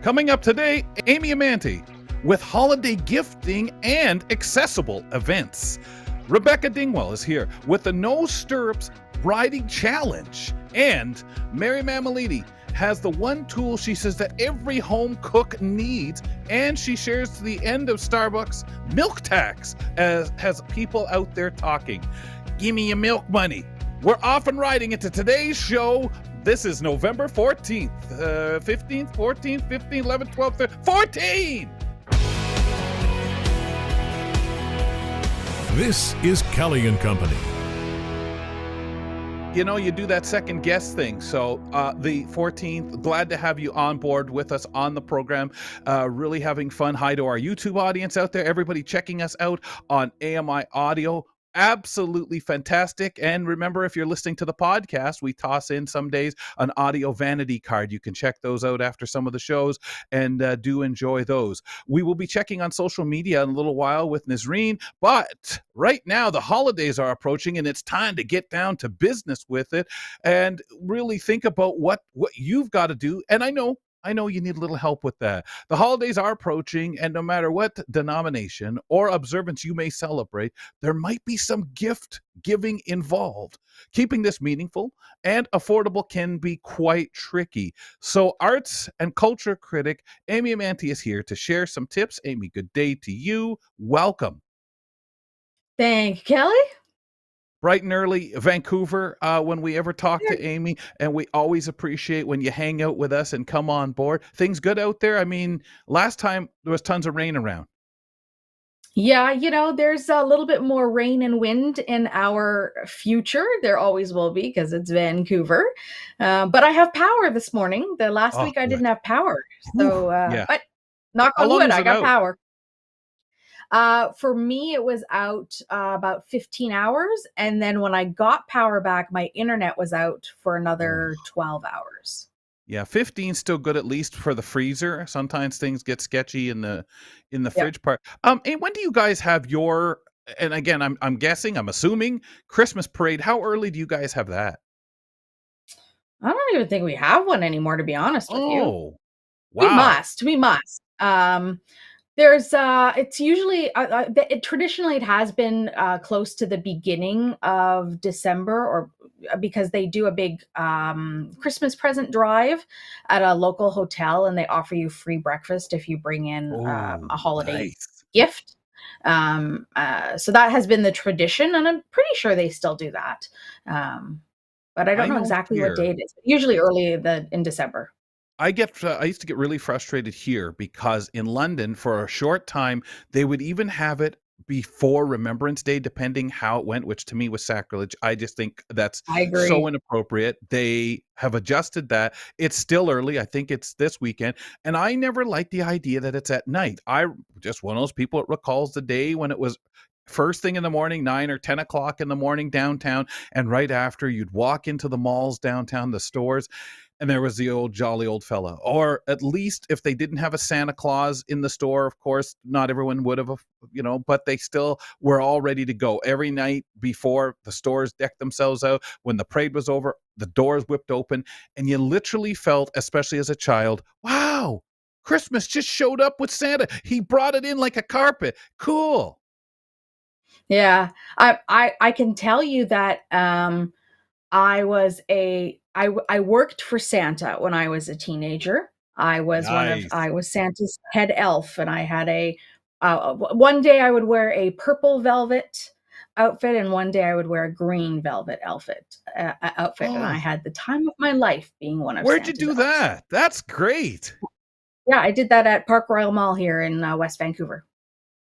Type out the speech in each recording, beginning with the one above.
Coming up today, Amy Amantea with holiday gifting and accessible events. Rebecca Dingwell is here with the No Stirrups Riding Challenge. And Mary Mammoliti has the one tool she says that every home cook needs, and she shares to the end of Starbucks milk tax as has people out there talking. Give me your milk money. We're off and riding into today's show. This is November 14th, 15th, 14th, 15th, 11th, 12th, 13th, 14! This is Kelly and Company. You know, you do that second guest thing. So the 14th, glad to have you on board with us on the program. Really having fun. Hi to our YouTube audience out there. Everybody checking us out on AMI Audio. Absolutely fantastic. And remember, if you're listening to the podcast, we toss in some days an audio vanity card. You can check those out after some of the shows and do enjoy those. We will be checking on social media in a little while with Nazreen, but right now the holidays are approaching and it's time to get down to business with it and really think about what you've got to do. And I know you need a little help with that. The holidays are approaching, and no matter what denomination or observance you may celebrate, there might be some gift giving involved. Keeping this meaningful and affordable can be quite tricky. So arts and culture critic Amy Amantea is here to share some tips. Amy, good day to you. Welcome. Thank you, Kelly. Bright and early Vancouver when we ever talk to Amy, and we always appreciate when you hang out with us and come on board. Things good out there? I mean, last time there was tons of rain around. Yeah, there's a little bit more rain and wind in our future. There always will be because it's Vancouver. But I have power this morning. The last week I didn't have power. So, yeah. But knock How on long wood, was I it got out? power. For me, it was out about 15 hours. And then when I got power back, my internet was out for another 12 hours. Yeah, 15 still good, at least for the freezer. Sometimes things get sketchy in the fridge part. And when do you guys have your, and again, I'm guessing, I'm assuming, Christmas parade? How early do you guys have that? I don't even think we have one anymore, to be honest with you. Oh, wow. We must. There's it's usually traditionally it has been close to the beginning of December, or because they do a big Christmas present drive at a local hotel, and they offer you free breakfast if you bring in a holiday gift. So that has been the tradition, and I'm pretty sure they still do that. But I don't know exactly what date it is. Usually early in December. I used to get really frustrated here because in London for a short time, they would even have it before Remembrance Day, depending how it went, which to me was sacrilege. I just think that's so inappropriate. They have adjusted that. It's still early. I think it's this weekend. And I never liked the idea that it's at night. I just one of those people that recalls the day when it was first thing in the morning, 9 or 10 o'clock in the morning downtown. And right after, you'd walk into the malls downtown, the stores, and there was the old jolly old fella. Or at least if they didn't have a Santa Claus in the store, of course, not everyone would have, but they still were all ready to go. Every night before, the stores decked themselves out. When the parade was over, the doors whipped open, and you literally felt, especially as a child, wow, Christmas just showed up with Santa. He brought it in like a carpet. Cool. Yeah, I can tell you that I worked for Santa when I was a teenager. I was Santa's head elf, and I had one day I would wear a purple velvet outfit, and one day I would wear a green velvet outfit, and I had the time of my life being one of Where'd Santa's you do elves. that? That's great. Yeah, I did that at Park Royal Mall here in West Vancouver.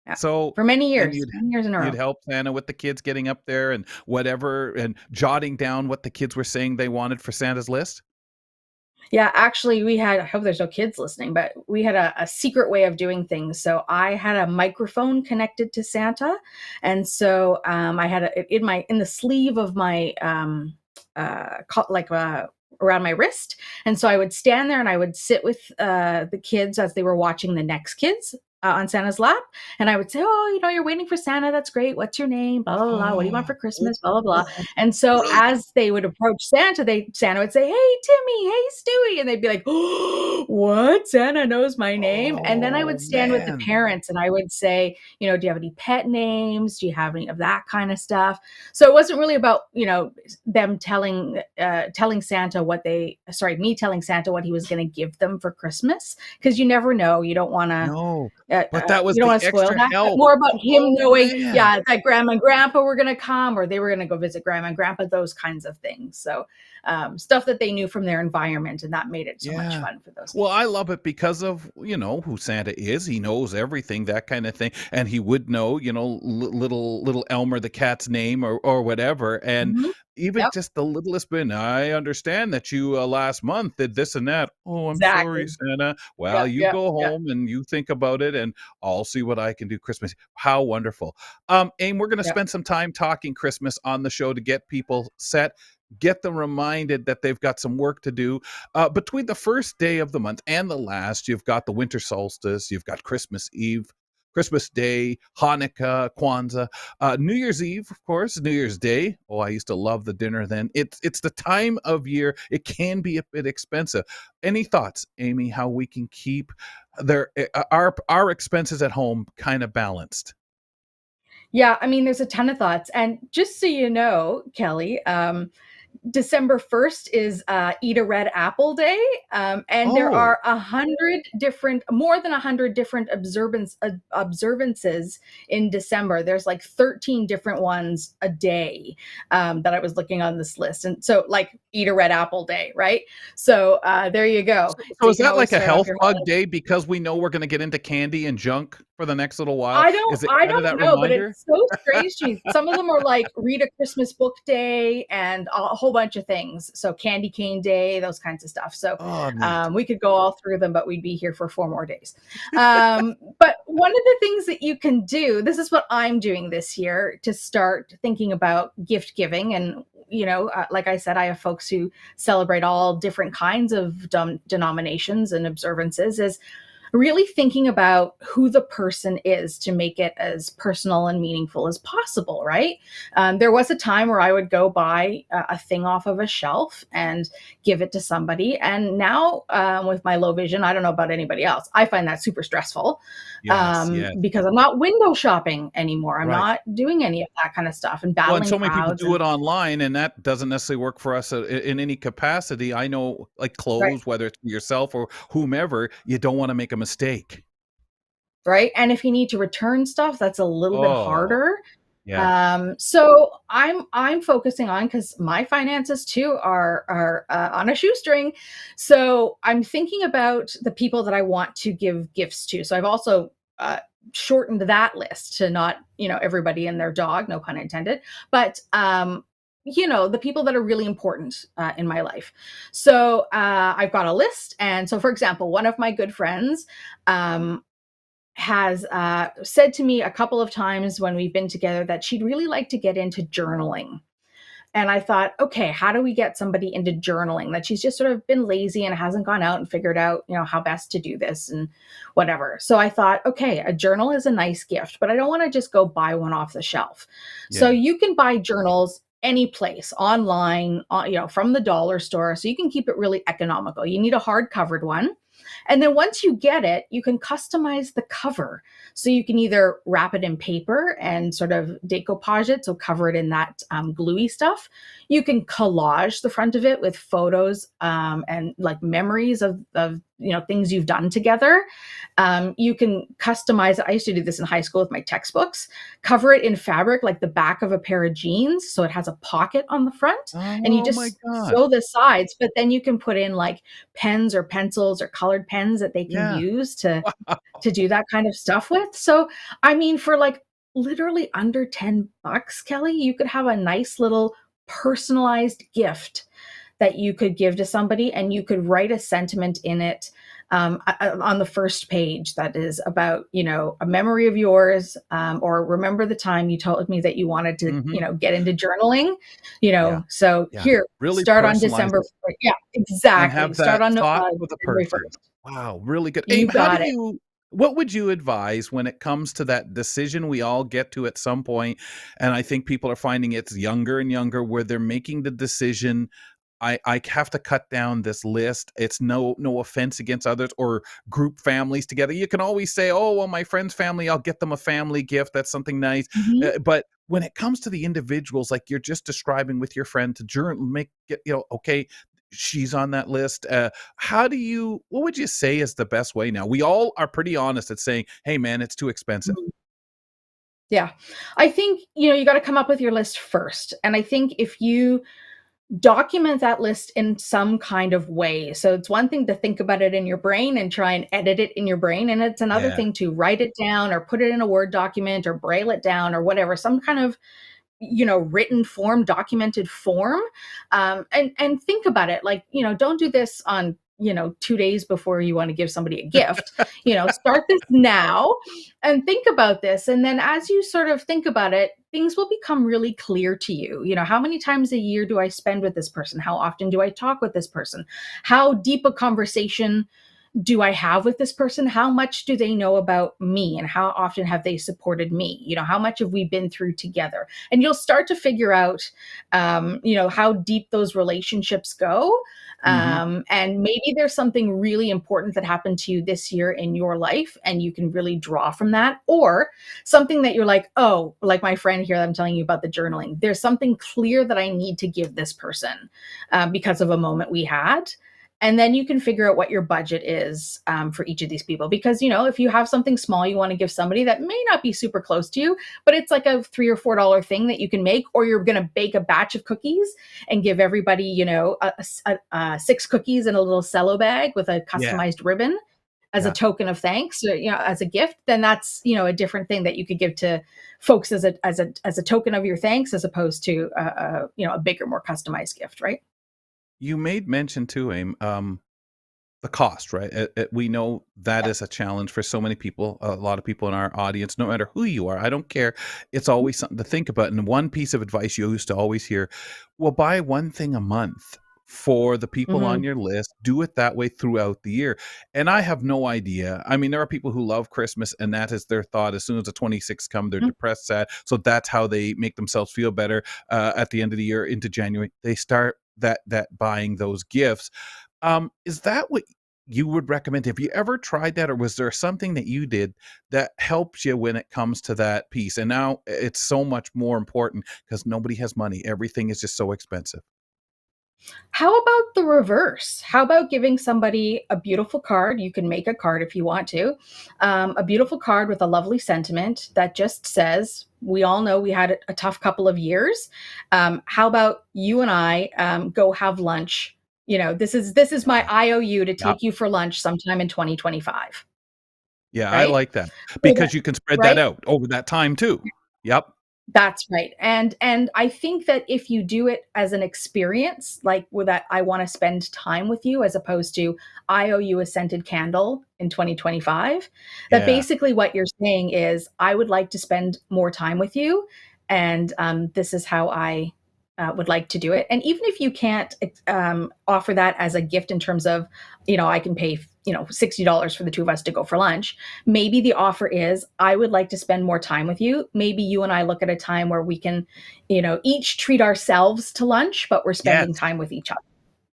Yeah. So for many and years in a row. you'd help Santa with the kids getting up there and whatever, and jotting down what the kids were saying they wanted for Santa's list? Yeah, actually, I hope there's no kids listening, but we had a secret way of doing things. So I had a microphone connected to Santa. And so I had in the sleeve of my, around my wrist. And so I would stand there and I would sit with the kids as they were watching the next kids on Santa's lap, and I would say, "Oh, you're waiting for Santa. That's great. What's your name? Blah blah blah. What do you want for Oh, Christmas? Blah blah blah." oh, And so brilliant. as they would approach Santa would say, "Hey, Timmy. Hey, Stewie," and they'd be like, "Oh, what? Santa knows my name?" And then I Oh, would stand with the man. parents and I would say, "Do you have any pet names? Do you have any of that kind of stuff?" So it wasn't really about them telling Santa me telling Santa what he was going to give them for Christmas, because you never know. You don't want to No, but that was you don't the want to spoil extra that. But help. more about him Oh, knowing, man. yeah, that grandma and grandpa were going to come, or they were going to go visit grandma and grandpa. Those kinds of things. So stuff that they knew from their environment, and that made it so much Yeah. fun for those Well, kids. I love it because of, who Santa is. He knows everything, that kind of thing. And he would know, little Elmer the cat's name or whatever. And Mhm. even Yep. just the littlest bit, I understand that you last month did this and that. Oh, I'm sorry, Exactly. Santa. Well, Yep. you Yep. go Yep. home and you think about it, and I'll see what I can do Christmas. How wonderful. Aim, we're going to Yep. spend some time talking Christmas on the show to get people set, get them reminded that they've got some work to do. Between the first day of the month and the last, you've got the winter solstice, you've got Christmas Eve, Christmas Day, Hanukkah, Kwanzaa, New Year's Eve, of course, New Year's Day. Oh, I used to love the dinner then. It's the time of year. It can be a bit expensive. Any thoughts, Amy, how we can keep our expenses at home kind of balanced? Yeah, I mean, there's a ton of thoughts. And just so you know, Kelly, December 1st is Eat a Red Apple Day. And there Oh, are more than 100 different observances in December. There's like 13 different ones a day that I was looking on this list. And so, like, Eat a Red Apple Day, right? So there you go. so So is you can that always like a start off health your bug holiday. day because we know we're going to get into candy and junk for the next little while? I don't Is it I kind of don't that know, but reminder? it's so strange to me. Some of them are like read a Christmas book day and a whole bunch of things. So candy cane day, those kinds of stuff. So Oh, neat. we could go all through them, but we'd be here for 4 more days. But one of the things that you can do, this is what I'm doing this year to start thinking about gift giving. And like I said, I have folks who celebrate all different kinds of denominations and observances. Is really thinking about who the person is to make it as personal and meaningful as possible, right? There was a time where I would go buy a thing off of a shelf and give it to somebody. And now, with my low vision, I don't know about anybody else, I find that super stressful, Yes, yes. because I'm not window shopping anymore. I'm Right. not doing any of that kind of stuff and Well, and battling so many people crowds do and it online, and that doesn't necessarily work for us in any capacity. I know, like right. clothes, whether it's for yourself or whomever, you don't want to make a mistake. Right. And if you need to return stuff, that's a little bit Oh, harder. yeah. So I'm focusing on, because my finances too are on a shoestring. So I'm thinking about the people that I want to give gifts to. So I've also shortened that list to not everybody and their dog, no pun intended, but the people that are really important in my life. So I've got a list, and so for example, one of my good friends. Has said to me a couple of times when we've been together that she'd really like to get into journaling. And I thought, okay, how do we get somebody into journaling? That she's just sort of been lazy and hasn't gone out and figured out, how best to do this and whatever. So I thought, okay, a journal is a nice gift, but I don't want to just go buy one off the shelf. So Yeah. you can buy journals any place online, from the dollar store. So you can keep it really economical. You need a hard covered one. And then once you get it, you can customize the cover. So you can either wrap it in paper and sort of decoupage it, so cover it in that gluey stuff. You can collage the front of it with photos and like memories of things you've done together. You can customize it. I used to do this in high school with my textbooks. Cover it in fabric like the back of a pair of jeans, so it has a pocket on the front, and you Oh my just gosh. sew the sides. But then you can put in like pens or pencils or colored pens that they can Yeah. use to do that kind of stuff with. So, I mean, for like literally under $10, Kelly, you could have a nice little personalized gift that you could give to somebody, and you could write a sentiment in it on the first page that is about a memory of yours, or remember the time you told me that you wanted to Mhm. get into journaling. Yeah. So Yeah. here, Really start on personalize December it 1st. Yeah, and exactly, have start that on thought for the January person. 1st. Wow, really good. You Aim, how do got it. What would you advise when it comes to that decision we all get to at some point, and I think people are finding it's younger and younger, where they're making the decision, I have to cut down this list. It's no offense against others or group families together. You can always say, "Oh, well, my friend's family, I'll get them a family gift. That's something nice." Mhm. But when it comes to the individuals, like you're just describing with your friend, to journal, make it, okay, she's on that list. How do you? What would you say is the best way now? We all are pretty honest at saying, "Hey, man, it's too expensive." Mhm. Yeah. I think, you gotta come up with your list first, and I think if you document that list in some kind of way. So it's one thing to think about it in your brain and try and edit it in your brain, and it's another Yeah, thing to write it down or put it in a Word document or braille it down or whatever, some kind of written form, documented form, and think about it. Like, don't do this on 2 days before you want to give somebody a gift. Start this now and think about this, and then as you sort of think about it, things will become really clear to you. How many times a year do I spend with this person? How often do I talk with this person? How deep a conversation do I have with this person? How much do they know about me, and how often have they supported me? How much have we been through together? And you'll start to figure out, how deep those relationships go. mhm. And maybe there's something really important that happened to you this year in your life, and you can really draw from that. Or something that you're like, oh, like my friend here that I'm telling you about the journaling, there's something clear that I need to give this person because of a moment we had. And then you can figure out what your budget is for each of these people. Because, if you have something small you want to give somebody that may not be super close to you, but it's like a $3 or $4 thing that you can make, or you're going to bake a batch of cookies and give everybody, six cookies in a little cello bag with a Yeah, customized ribbon as a yeah. token of thanks, as a gift, then that's, a different thing that you could give to folks as a token of your thanks, as opposed to a bigger, more customized gift, right? You made mention too, Aim, the cost, right? We know that Yeah. is a challenge for so many people, a lot of people in our audience, no matter who you are. I don't care. It's always something to think about. And one piece of advice you used to always hear, well, buy one thing a month for the people on Mhm. your list. Do it that way throughout the year. And I have no idea. I mean, there are people who love Christmas, and that is their thought. As soon as the 26th come, they're Mhm. depressed, sad. So that's how they make themselves feel better at the end of the year into January. They start that buying those gifts. Is that what you would recommend? Have you ever tried that, or was there something that you did that helps you when it comes to that piece? And now it's so much more important because nobody has money. Everything is just so expensive. How about the reverse? How about giving somebody a beautiful card? You can make a card if you want to. A beautiful card with a lovely sentiment that just says, "We all know we had a tough couple of years. How about you and I go have lunch? This is my Yeah. IOU to Yep. take you for lunch sometime in 2025." Yeah, I Right? like that So that because you can spread that right? out over that time too. Yep. That's right. And I think that if you do it as an experience, like with that, I want to spend time with you, as opposed to I owe you a scented candle in 2025, that Yeah. basically what you're saying is, I would like to spend more time with you. And this is how I would like to do it. And even if you can't offer that as a gift in terms of, I can pay, $60 for the two of us to go for lunch. Maybe the offer is, I would like to spend more time with you. Maybe you and I look at a time where we can, each treat ourselves to lunch, but we're Yes. spending time with each other.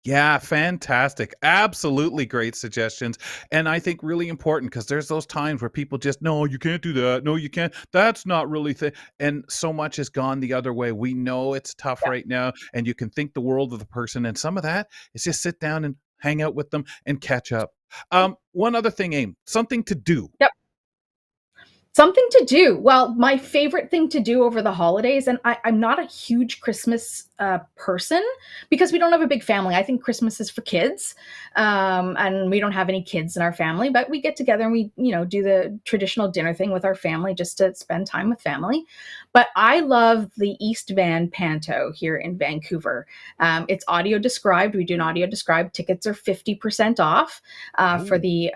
Yeah, fantastic. Absolutely great suggestions. And I think really important because there's those times where people just, no, you can't do that. No, you can't. That's not really and so much has gone the other way. We know it's tough Yeah. right now, and you can think the world of the person. And some of that is just sit down and hang out with them and catch up. One other thing, Aim, something to do. Yep. Something to do. Well, my favorite thing to do over the holidays, and I'm not a huge Christmas person because we don't have a big family. I think Christmas is for kids, and we don't have any kids in our family. But we get together and we, do the traditional dinner thing with our family just to spend time with family. But I love the East Van Panto here in Vancouver. It's audio described. We do an audio described. Tickets are 50% off for Oh, the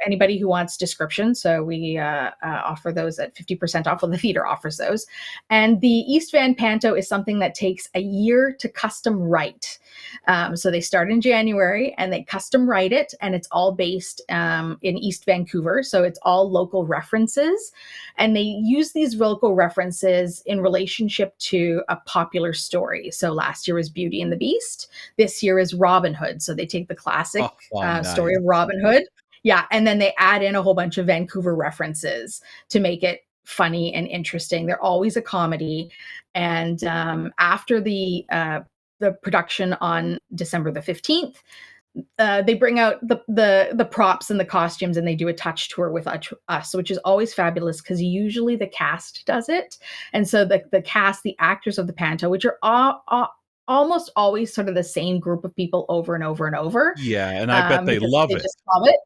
anybody who wants description. So we offer those at 50% off. Well, the theater offers those. And the East Van Panto is something that takes a year year to custom write. So they start in January and they custom write it, and it's all based in East Vancouver. So it's all local references, and they use these local references in relationship to a popular story. So last year was Beauty and the Beast. This year is Robin Hood. So they take the classic story Nice. of Robin Hood. Yeah. And then they add in a whole bunch of Vancouver references to make it funny and interesting. They're always a comedy. And after the production on December the 15th, they bring out the props and the costumes, and they do a touch tour with us, which is always fabulous because usually the cast does it. And so the cast, the actors of the panto, which are almost always sort of the same group of people over and over and over, Yeah, and I bet they because love they it. just love it.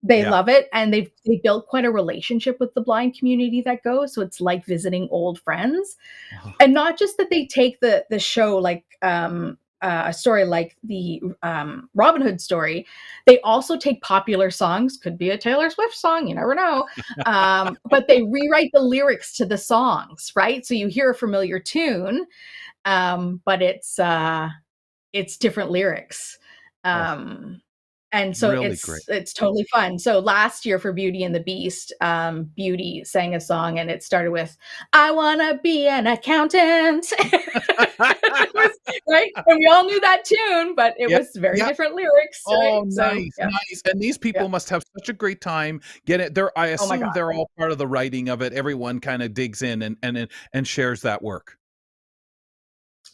They Yeah. love it, and they built quite a relationship with the blind community that goes, so it's like visiting old friends. Uh-huh. And not just that they take the show like, a story like the, Robin Hood story, they also take popular songs, could be a Taylor Swift song, you never know, but they rewrite the lyrics to the songs, right? So you hear a familiar tune, but it's different lyrics. Oh, Um and so really great. it's totally fun. So last year for Beauty and the Beast, Beauty sang a song, and it started with, "I wanna be an accountant." It was right? And we all knew that tune, but it Yep, was very yep. different lyrics, right? Oh, So, nice, yeah, nice, and these yeah. people must have such a great time getting they're I Oh my god. assume they're all part of the writing of it, everyone kinda digs in and shares that work.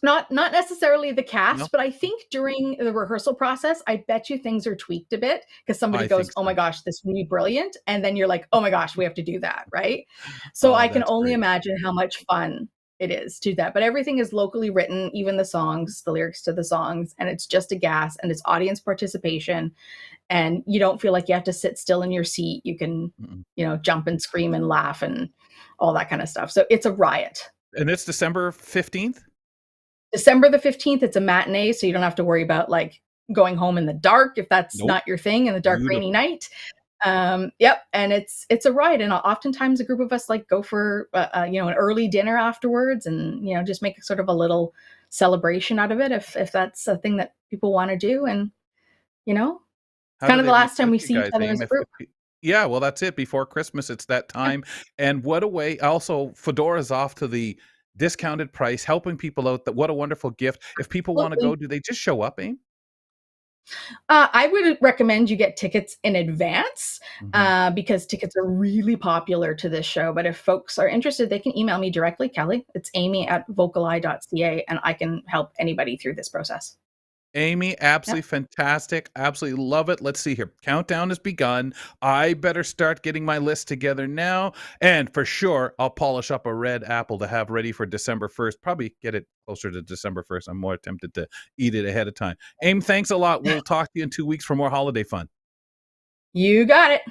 Not necessarily the No? cast, but I think during the rehearsal process, I bet you things are tweaked a bit because somebody I goes, think "Oh my so. gosh, this would be brilliant," and then you're like, "Oh my gosh, we have to do that," right? So Oh, I can that's only great. imagine how much fun it is to do that, but everything is locally written, even the songs, the lyrics to the songs, and it's just a gas, and it's audience participation, and you don't feel like you have to sit still in your seat. You can, Mm-mm. jump and scream and laugh and all that kind of stuff. So it's a riot. And it's December 15th? December the 15th, it's a matinee, so you don't have to worry about, like, going home in the dark if that's Nope. not your thing in the dark, rainy Beautiful. night. Yep, and it's a ride, and oftentimes a group of us, like, go for, an early dinner afterwards and, just make sort of a little celebration out of it if that's a thing that people wanna do, and, you know, it's How do kind of the they reach last time out we to you see each guys, other as Aim? a group. If pe Yeah, well, that's it, before Christmas, it's that Yeah, time, and what a way also, Fedora's off to the discounted price, helping people out, that what a wonderful gift. If people wanna absolutely. go, do they just show up, Aim? I would recommend you get tickets in advance, Mhm. because tickets are really popular to this show. But if folks are interested, they can email me directly, Kelly. It's amy@vocali.ca, and I can help anybody through this process. Amy, Yep. absolutely fantastic. Absolutely love it. Let's see here. Countdown has begun. I better start getting my list together now. And for sure, I'll polish up a red apple to have ready for December 1st. Probably get it closer to December 1st. I'm more tempted to eat it ahead of time. Aim, thanks a lot. We'll talk to you in 2 weeks for more holiday fun. You got it.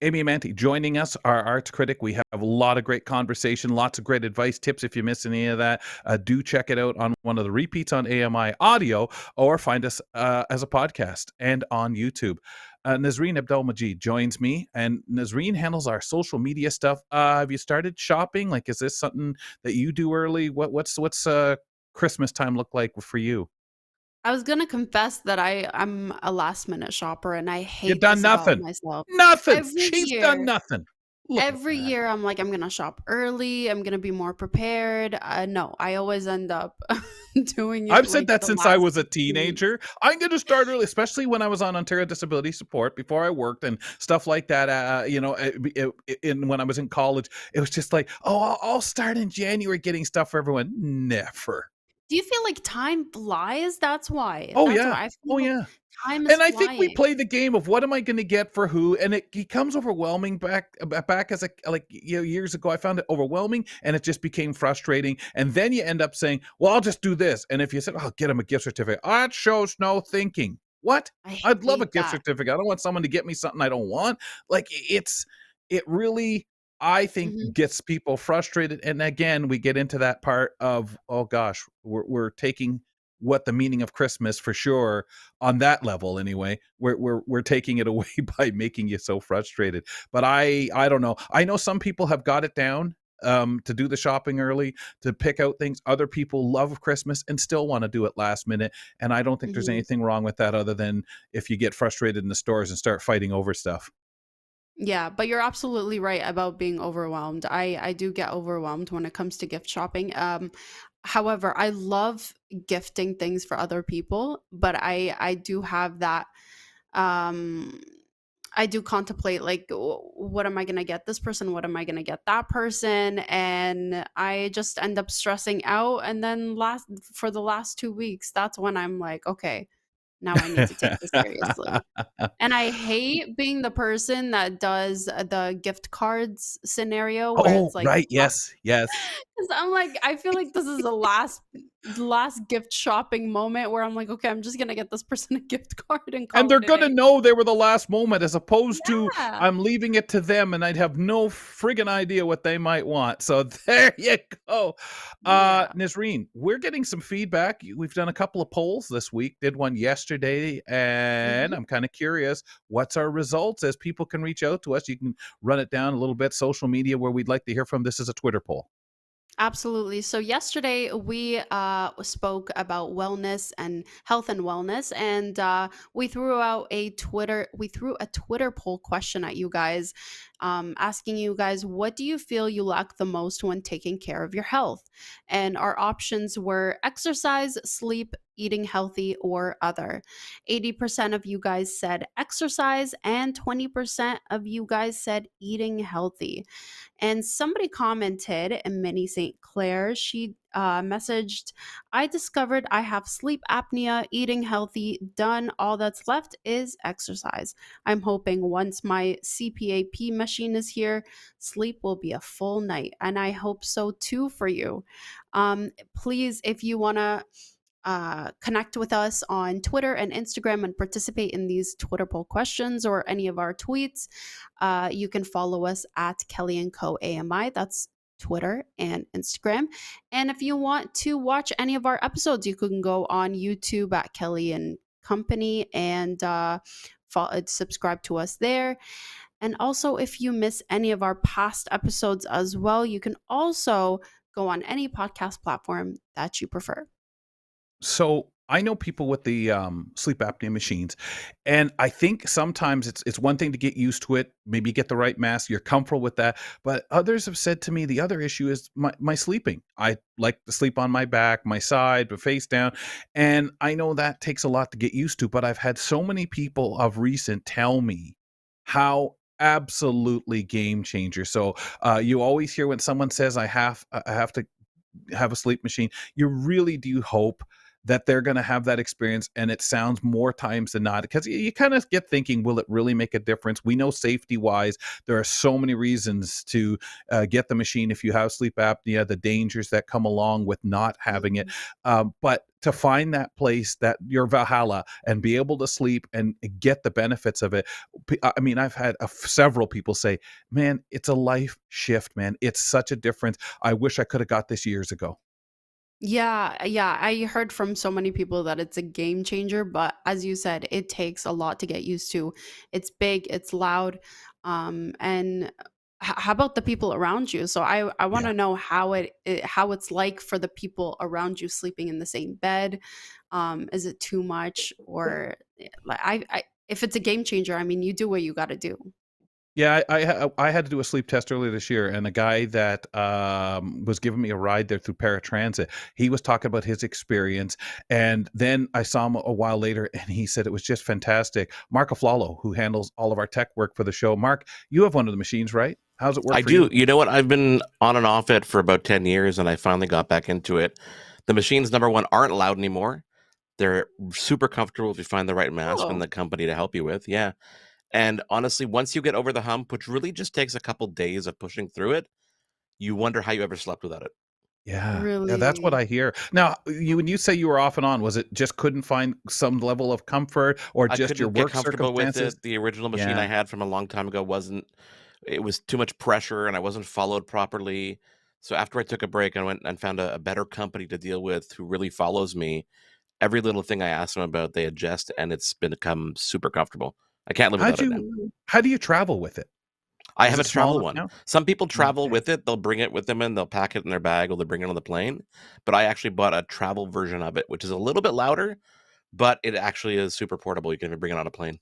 Amy Amantea joining us, our arts critic. We have a lot of great conversation, lots of great advice, tips. If you miss any of that, do check it out on one of the repeats on AMI Audio, or find us as a podcast and on YouTube. Nazreen Abdelmajid joins me, and Nazreen handles our social media stuff. Have you started shopping? Like, is this something that you do early? What's Christmas time look like for you? I was gonna confess that I'm a last minute shopper and I You hate done this about nothing. myself. Nothing. Every She's done year, nothing. Look at every that. year I'm like, I'm gonna shop early, I'm gonna be more prepared. No, I always end up doing it I've said like that the since I last was a 2 weeks. teenager. I'm going to start early, especially when I was on Ontario Disability Support before I worked and stuff like that. When I was in college, it was just like, oh, I'll start in January getting stuff for everyone. Never. Do you feel like time flies? That's why. Oh That's yeah. why I Oh feel yeah. time is And I think we flying. play the game of what am I going to get for who, and it becomes overwhelming. Back as a like years ago, I found it overwhelming, and it just became frustrating. And then you end up saying, "Well, I'll just do this." And if you said, "I'll get him a gift certificate," that shows no thinking. What? I I'd love a hate gift that. certificate. I don't want someone to get me something I don't want. Like it really, I think, Mhm. gets people frustrated. And again, we get into that part of, oh gosh, we're taking what the meaning of Christmas for sure on that level anyway. We're taking it away by making you so frustrated. But I don't know. I know some people have got it down. to do the shopping early, to pick out things. Other people love Christmas and still want to do it last minute. And I don't think there's Mhm. anything wrong with that other than if you get frustrated in the stores and start fighting over stuff. Yeah, but you're absolutely right about being overwhelmed. I do get overwhelmed when it comes to gift shopping. However, I love gifting things for other people, but I do have that um I do contemplate like what am I going to get this person? What am I going to get that person? And I just end up stressing out, and then last for the last 2 weeks, that's when I'm like, okay, now I need to take this seriously. And I hate being the person that does the gift cards scenario where Oh, it's like right. Yes. Yes. 'cause I'm like, I feel like this is the last gift shopping moment where I'm like, okay, I'm just gonna get this person a gift card and And call they're it a gonna day. know they were the last moment as opposed to Yeah. I'm leaving it to them and I'd have no friggin' idea what they might want. So there you go. Yeah. Nisreen, we're getting some feedback. We've done a couple of polls this week, did one yesterday, and Mhm. I'm kind of curious what's our results as people can reach out to us. You can run it down a little bit, social media where we'd like to hear from. This is a Twitter poll. Absolutely. So yesterday we spoke about wellness and health and wellness, and we threw a Twitter poll question at you guys, asking you guys, what do you feel you lack the most when taking care of your health? And our options were exercise, sleep, eating healthy, or other. 80% of you guys said exercise, and 20% of you guys said eating healthy. And somebody commented, and Minnie St. Clair, she messaged, I discovered I have sleep apnea, eating healthy, done. All that's left is exercise. I'm hoping once my CPAP machine is here, sleep will be a full night. And I hope so too for you. Please, if you want to connect with us on Twitter and Instagram and participate in these Twitter poll questions or any of our tweets, you can follow us at Kelly and Co AMI. That's Twitter and Instagram. And if you want to watch any of our episodes, you can go on YouTube at Kelly and Company and subscribe to us there. And also, if you miss any of our past episodes as well, you can also go on any podcast platform that you prefer. So I know people with the sleep apnea machines, and I think sometimes it's one thing to get used to it, maybe get the right mask, you're comfortable with that. But others have said to me the other issue is my sleeping. I like to sleep on my back, my side, but face down, and I know that takes a lot to get used to. But I've had so many people of recent tell me how absolutely game changer. So you always hear when someone says I have to have a sleep machine, you really do hope that they're going to have that experience. And it sounds more times than not, because you kind of get thinking, will it really make a difference? We know safety wise, there are so many reasons to get the machine if you have sleep apnea, the dangers that come along with not having it. Mhm. But to find that place, that your Valhalla, and be able to sleep and get the benefits of it. I mean, I've had several people say, man, it's a life shift, man. It's such a difference. I wish I could have got this years ago. Yeah, yeah. I heard from so many people that it's a game changer, but as you said, it takes a lot to get used to. It's big, it's loud. And how about the people around you? So I want Yeah. to know how it's like for the people around you sleeping in the same bed. Is it too much or like I if it's a game changer, I mean, you do what you got to do. Yeah, I had to do a sleep test earlier this year, and a guy that was giving me a ride there through paratransit, he was talking about his experience, and then I saw him a while later, and he said it was just fantastic. Mark Aflalo, who handles all of our tech work for the show. Mark, you have one of the machines, right? How's it work I for you? do. You know what? I've been on and off it for about 10 years and I finally got back into it. The machines, number one, aren't loud anymore. They're super comfortable if you find the right mask and Oh. the company to help you with. Yeah. And honestly, once you get over the hump, which really just takes a couple days of pushing through it, you wonder how you ever slept without it. Yeah, yeah, that's what Really? I hear. Now, when you say you were off and on, was it just couldn't find some level of comfort, or I just your couldn't get work comfortable with circumstances? it. The original machine I Yeah. had from a long time ago wasn't, it was too much pressure and I wasn't followed properly. So after I took a break, I went and found a better company to deal with who really follows me. Every little thing I ask them about, they adjust, and it's become super comfortable. I can't live How'd without it now. you how do you travel with it? I Is have it a small travel enough one. now? Some people travel Okay. with it. They'll bring it with them and they'll pack it in their bag or they'll bring it on the plane. But I actually bought a travel version of it, which is a little bit louder, but it actually is super portable. You can even bring it on a plane.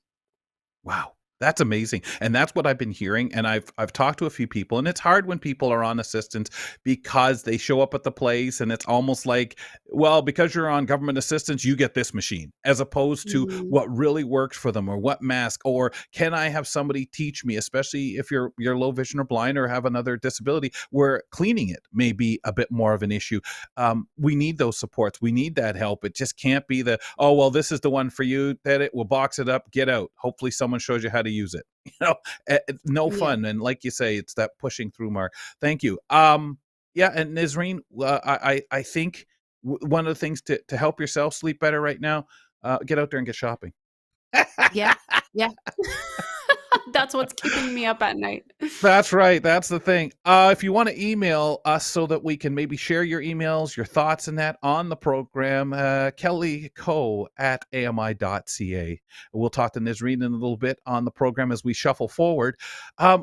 Wow, that's amazing, and that's what I've been hearing, and I've talked to a few people, and it's hard when people are on assistance because they show up at the place, and it's almost like, well, because you're on government assistance, you get this machine, as opposed to Mhm. what really works for them, or what mask, or can I have somebody teach me, especially if you're low vision or blind or have another disability, where cleaning it may be a bit more of an issue. We need those supports. We need that help. It just can't be the, oh, well, this is the one for you. That it will box it up, get out. Hopefully, someone shows you how to use it. No Yeah. fun. And like you say, it's that pushing through mark. Thank you. Yeah, and Nazreen, I think one of the things to help yourself sleep better right now, get out there and get shopping. Yeah. Yeah. That's what's keeping me up at night. That's right. That's the thing. If you want to email us so that we can maybe share your emails, your thoughts, and that on the program, kellyco@ami.ca. We'll talk to Nisreen in a little bit on the program as we shuffle forward.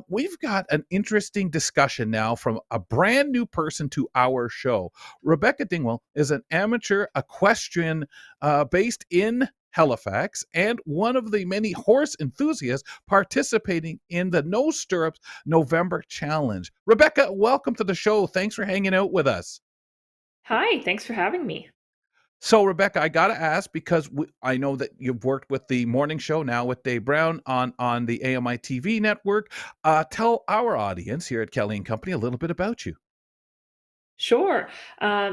We've got an interesting discussion now from a brand new person to our show. Rebecca Dingwell is an amateur equestrian based in Halifax and one of the many horse enthusiasts participating in the No Stirrups November challenge. Rebecca, welcome to the show. Thanks for hanging out with us. Hi, thanks for having me. So, Rebecca, I got to ask because I know that you've worked with the morning show now with Dave Brown on the AMI TV network. Tell our audience here at Kelly and Company a little bit about you. Sure.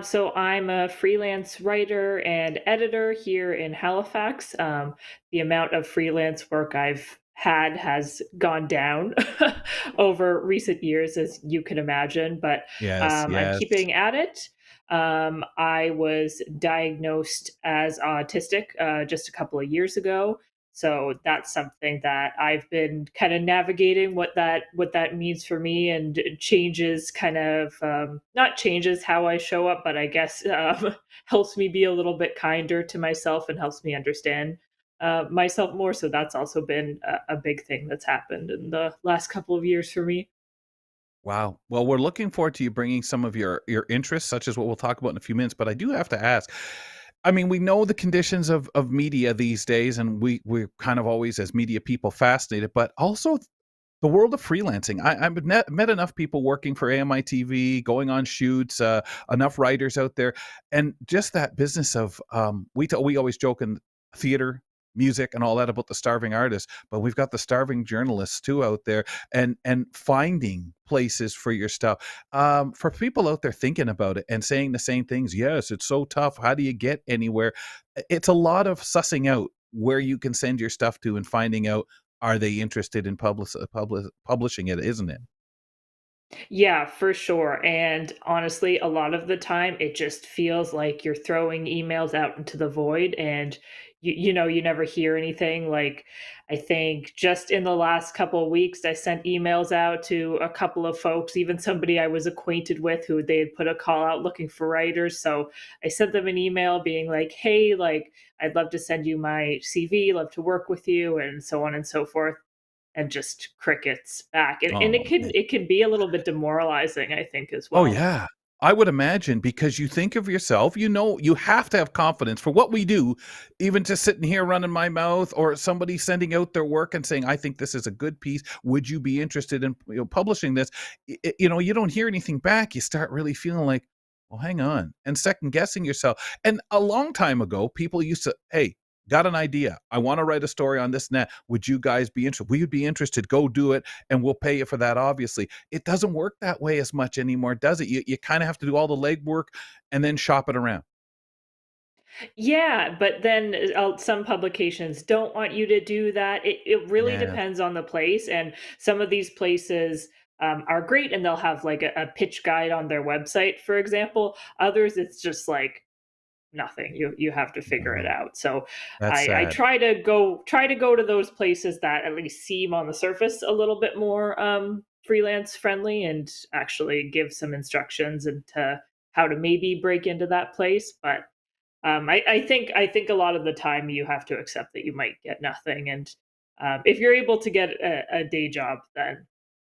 So I'm a freelance writer and editor here in Halifax. The amount of freelance work I've had has gone down over recent years, as you can imagine, but Yes, I'm yes. keeping at it. I was diagnosed as autistic just a couple of years ago. So that's something that I've been kind of navigating what that means for me, and it changes kind of not changes how I show up, but I guess helps me be a little bit kinder to myself and helps me understand myself more. So that's also been a big thing that's happened in the last couple of years for me. Wow. Well, we're looking forward to you bringing some of your interests, such as what we'll talk about in a few minutes. But I do have to ask. I mean, we know the conditions of media these days, and we're kind of always, as media people, fascinated. But also the world of freelancing. I've met enough people working for AMI TV, going on shoots, enough writers out there, and just that business of we always joke in theater, music, and all that about the starving artist, but we've got the starving journalists too out there, and finding places for your stuff. For people out there thinking about it and saying the same things, yes, it's so tough. How do you get anywhere? It's a lot of sussing out where you can send your stuff to and finding out are they interested in publishing it, isn't it? Yeah, for sure. And honestly, a lot of the time it just feels like you're throwing emails out into the void, and you never hear anything. Like, I think just in the last couple of weeks I sent emails out to a couple of folks, even somebody I was acquainted with who they had put a call out looking for writers. So I sent them an email being like, "Hey, like I'd love to send you my CV, love to work with you," and so on and so forth, and just crickets back. And it Oh, can man. it can be a little bit demoralizing, I think, as Oh, well. yeah. I would imagine because you think of yourself, you have to have confidence for what we do, even just sitting here running my mouth or somebody sending out their work and saying, "I think this is a good piece. Would you be interested in, publishing this?" You don't hear anything back. You start really feeling like, "Well, hang on," and second guessing yourself. And a long time ago, people used to, "Hey, got an idea. I want to write a story on this net. Would you guys be interested? We'd be interested. Go do it, and we'll pay you for that, obviously." It doesn't work that way as much anymore, does it? You kind of have to do all the legwork and then shop it around. Yeah, but then some publications don't want you to do that. It really Yeah. depends on the place, and some of these places are great, and they'll have like a pitch guide on their website, for example. Others, it's just like nothing. You have to figure it Oh, out. So that's I sad. try to go to those places that at least seem on the surface a little bit more freelance friendly, and actually give some instructions into how to maybe break into that place. But I think a lot of the time you have to accept that you might get nothing, and if you're able to get a day job, then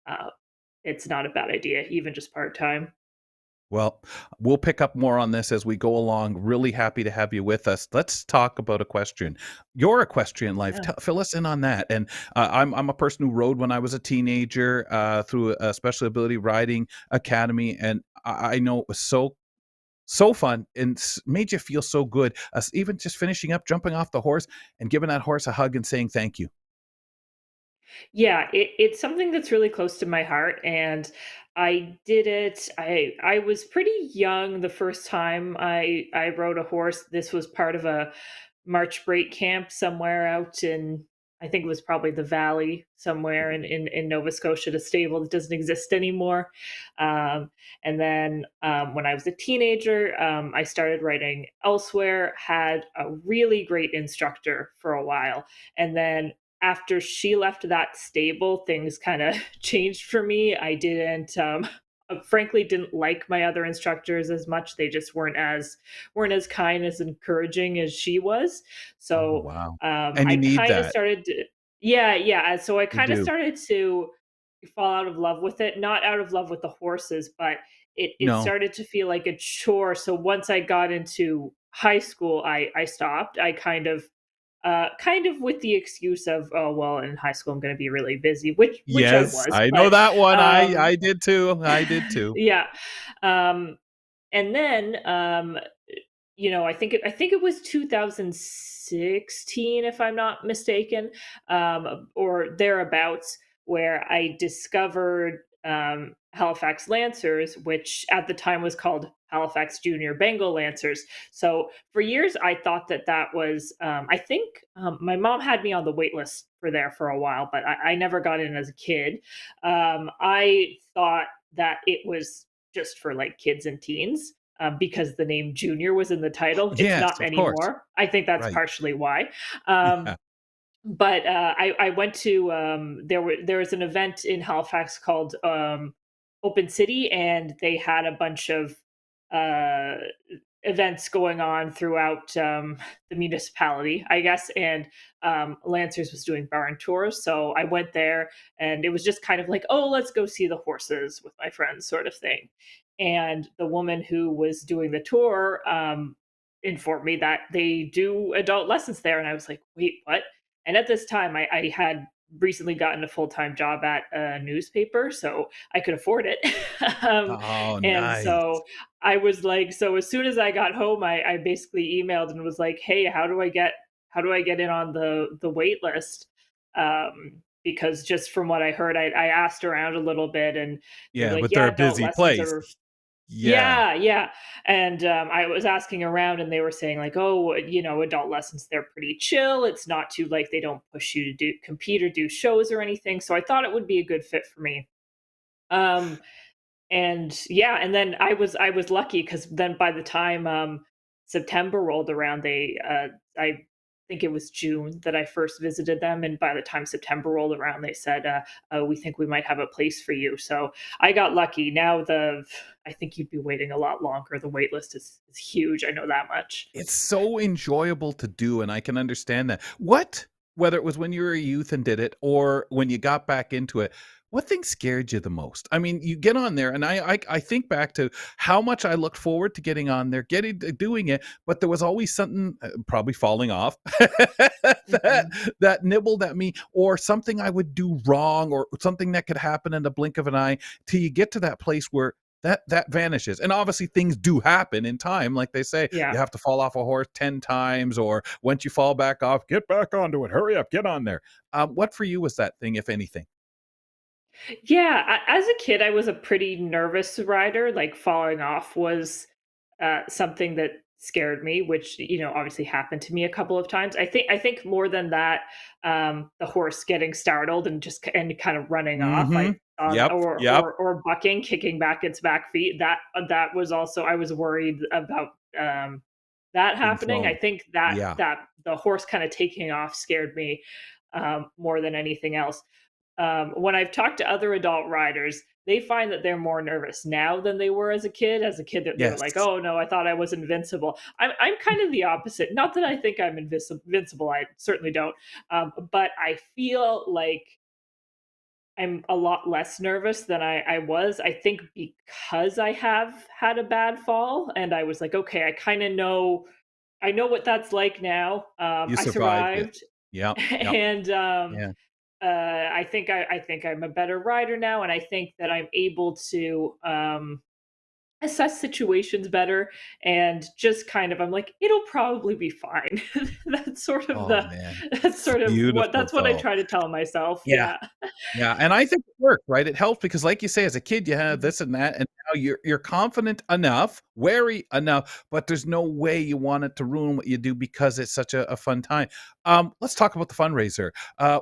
uh, it's not a bad idea, even just part time. Well, we'll pick up more on this as we go along. Really happy to have you with us. Let's talk about equestrian. Your equestrian life. Yeah. Fill us in on that. And I'm a person who rode when I was a teenager through a special ability riding academy, and I know it was so fun and made you feel so good. Even just finishing up, jumping off the horse, and giving that horse a hug and saying thank you. Yeah, it's something that's really close to my heart, and I did it. I was pretty young the first time I rode a horse. This was part of a March break camp somewhere out in, I think it was probably the Valley somewhere in Nova Scotia, a stable that doesn't exist anymore. And then when I was a teenager, I started riding elsewhere. Had a really great instructor for a while, and then after she left that stable, things kind of changed for me. I didn't frankly didn't like my other instructors as much. They just weren't as kind, as encouraging as she was. Oh, So wow. And you I need kind of that. started to, yeah, yeah. So I You kind of do. started to fall out of love with it, not out of love with the horses, but it No. started to feel like a chore. So once I got into high school, I stopped. I kind of with the excuse of, oh well, in high school I'm going to be really busy, which I Yes, was, I know but that one. um I did too. I did too. yeah. um and then I think it was 2016, if I'm not mistaken, or thereabouts, where I discovered Halifax Lancers, which at the time was called Halifax Junior Bengal Lancers. So for years, I thought that was. I think my mom had me on the wait list for there for a while, but I never got in as a kid. I thought that it was just for like kids and teens, because the name Junior was in the title. It's Yes, not of course. anymore. I think that's Right. partially why. Um, Yeah. but I went to, there was an event in Halifax called Open City, and they had a bunch of uh, events going on throughout the municipality, I guess. And Lancers was doing barn tours, so I went there, and it was just kind of like, oh, let's go see the horses with my friends, sort of thing. And the woman who was doing the tour informed me that they do adult lessons there, and I was like, wait, what? And at this time, I had recently gotten a full-time job at a newspaper, so I could afford it. um, Oh, and nice. so I was like, so as soon as I got home, I basically emailed and was like, hey, how do I get in on the wait list? Because just from what I heard, I asked around a little bit, and they're Yeah, like, but they're yeah, a adult busy lessons place. are, Yeah. yeah, yeah. And I was asking around, and they were saying like, oh, adult lessons, they're pretty chill. It's not too, like, they don't push you to do compete or do shows or anything. So I thought it would be a good fit for me. Um, and yeah, and then I was lucky, because then by the time September rolled around, I think it was June that I first visited them, and by the time September rolled around, they said, we think we might have a place for you. So I got lucky. Now I think you'd be waiting a lot longer. The wait list is huge. I know that much. It's so enjoyable to do, and I can understand that. Whether it was when you were a youth and did it or when you got back into it, what thing scared you the most? I mean, you get on there, and I think back to how much I looked forward to getting on there, doing it, but there was always something, probably falling off, that Mhm. that nibbled at me, or something I would do wrong, or something that could happen in the blink of an eye, till you get to that place where that vanishes. And obviously things do happen in time. Like they say, Yeah. you have to fall off a horse 10 times, or once you fall back off, get back onto it. Hurry up, get on there. What for you was that thing, if anything? Yeah, as a kid, I was a pretty nervous rider. Like, falling off was something that scared me, which obviously happened to me a couple of times. I think more than that, the horse getting startled and and kind of running off. I Mm-hmm. thought, Yep. Yep. or bucking, kicking back its back feet. That was also, I was worried about that Being happening. I thrown. think that Yeah. that the horse kind of taking off scared me more than anything else. When I've talked to other adult riders, they find that they're more nervous now than they were as a kid. As a kid, they were Yes. like, "Oh no, I thought I was invincible." I'm kind of the opposite. Not that I think I'm invincible. I certainly don't. But I feel like I'm a lot less nervous than I was. I think because I have had a bad fall, and I was like, okay, I know what that's like now. You I survived it. survived, Yep, yep, and yeah. I think I'm a better rider now, and I think that I'm able to assess situations better, and just kind of I'm like, it'll probably be fine. That's sort of Oh, the man. that's sort of what Beautiful, that's what I though. try to tell myself. Yeah. Yeah. Yeah, and I think it worked, right? It helped because like you say, as a kid, you had Mhm. this and that, and now you're confident enough, wary enough, but there's no way you want it to ruin what you do because it's such a fun time. Let's talk about the fundraiser.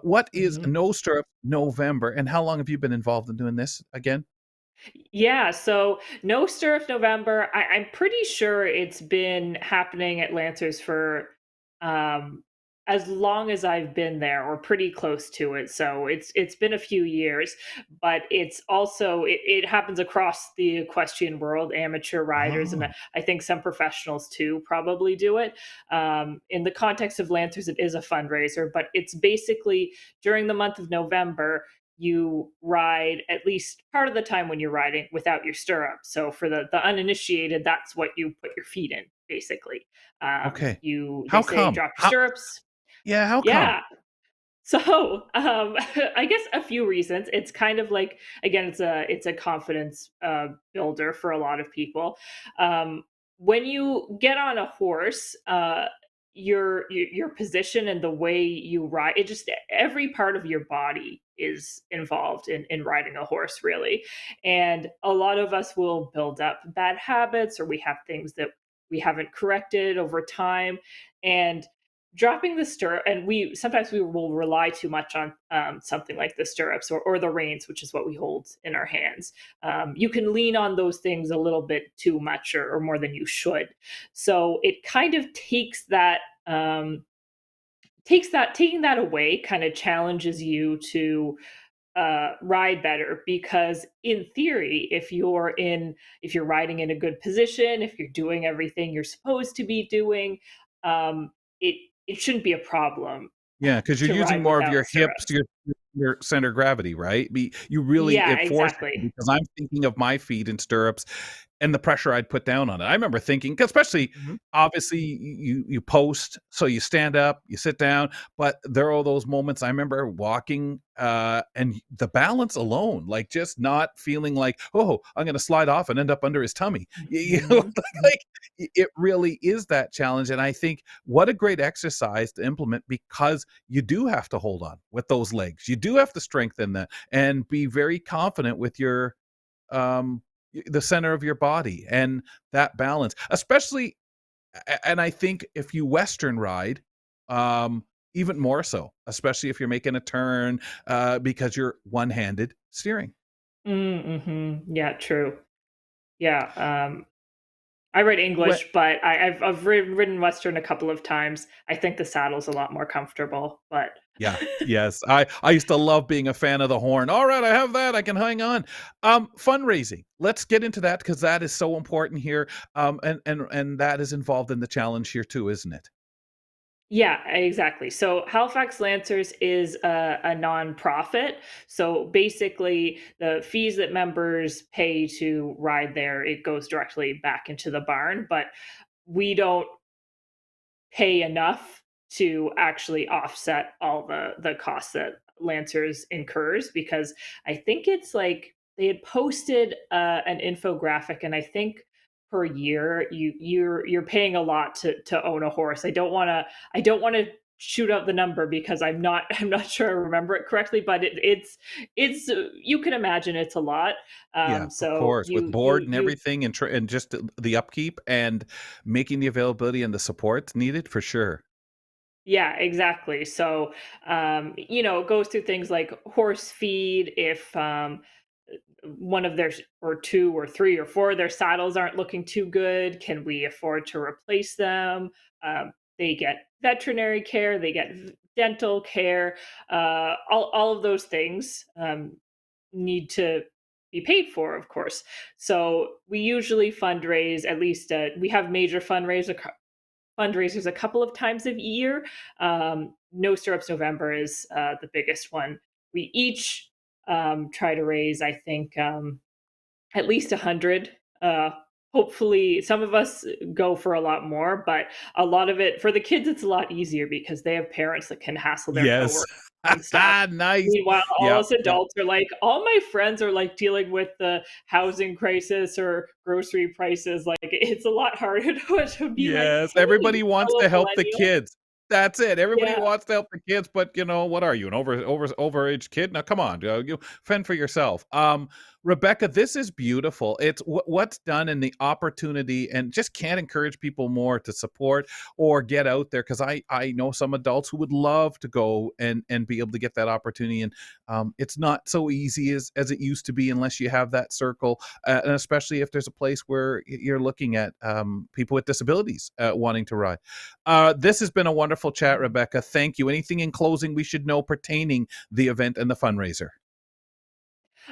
What is Mhm. No Stirrups November, and how long have you been involved in doing this again? Yeah, so No Stirrups November, I'm pretty sure it's been happening at Lancers for um, as long as I've been there, or pretty close to it. So it's been a few years, but it's also it happens across the equestrian world, amateur riders, and Oh, I think some professionals too probably do it. In the context of Lancers, it is a fundraiser, but it's basically during the month of November you ride at least part of the time when you're riding without your stirrups. So for the uninitiated, that's what you put your feet in, basically. okay. They How say come? drop your stirrups. Yeah, how come? Yeah. So, I guess a few reasons. It's kind of like, again, it's a confidence builder for a lot of people. Um, when you get on a horse, your position and the way you ride, it just every part of your body is involved in riding a horse, really. And a lot of us will build up bad habits, or we have things that we haven't corrected over time, and dropping the stirrup, and we sometimes we will rely too much on something like the stirrups, or the reins, which is what we hold in our hands. You can lean on those things a little bit too much, or more than you should. So it kind of taking that away kind of challenges you to ride better, because in theory, if you're riding in a good position, if you're doing everything you're supposed to be doing, um, it it shouldn't be a problem Yeah, because 'cause you're to using ride more of without your hips, stirrups. your center of gravity, right? You really Yeah, it forces you exactly. because I'm thinking of my feet in stirrups and the pressure I'd put down on it. I remember thinking 'cause especially, Mhm. obviously, you post, so you stand up, you sit down, but there are all those moments I remember walking, and the balance alone, like, just not feeling like, "Oh, I'm gonna slide off and end up under his tummy." You know, Mhm. like, it really is that challenge, and I think what a great exercise to implement because you do have to hold on with those legs. You do have to strengthen that and be very confident with your um the center of your body and that balance. Especially and I think if you western ride even more so, especially if you're making a turn because you're one-handed steering. Mhm. Yeah, true. Yeah, I read Whe- English, but I've ridden Western a couple of times. I think the saddle's a lot more comfortable, but Yeah. Yes. I used to love being a fan of the horn. All right, I have that. I can hang on. Fundraising. Let's get into that because that is so important here. And that is involved in the challenge here too, isn't it? Yeah, exactly. So Halifax Lancers is a nonprofit. So basically, the fees that members pay to ride there, it goes directly back into the barn. But we don't pay enough to actually offset all the costs that Lancers incurs, because I think it's like they had posted an infographic, and I think per year you're paying a lot to own a horse. I don't want to shoot out the number because I'm not sure I remember it correctly, but it's you can imagine it's a lot. Yeah, of So course, with board and everything and and just the upkeep and making the availability and the support needed for sure. Yeah, exactly. So, it goes through things like horse feed. If one of their or two or three or four of their saddles aren't looking too good, can we afford to replace them? They get veterinary care, they get dental care. All of those things need to be paid for, of course. So we usually fundraise at least. We have major fundraisers a couple of times a year. No Stirrups November is the biggest one. We each try to raise, I think, at least 100. Hopefully, some of us go for a lot more, but a lot of it for the kids, it's a lot easier because they have parents that can hassle their Yes. coworkers and stuff. Nice. Meanwhile, all Yeah. us adults are like, all my friends are like dealing with the housing crisis or grocery prices. Like, it's a lot harder to be like, Yes, hey, everybody wants fellow to help the millennial. kids. That's it. Everybody Yeah. wants to help the kids, but what are you, an overage kid? Now, come on, you fend for yourself. Rebecca, this is beautiful. It's what's done and the opportunity, and just can't encourage people more to support or get out there, because I know some adults who would love to go and be able to get that opportunity, and it's not so easy as it used to be unless you have that circle, and especially if there's a place where you're looking at people with disabilities wanting to ride. This has been a wonderful chat, Rebecca. Thank you. Anything in closing we should know pertaining the event and the fundraiser?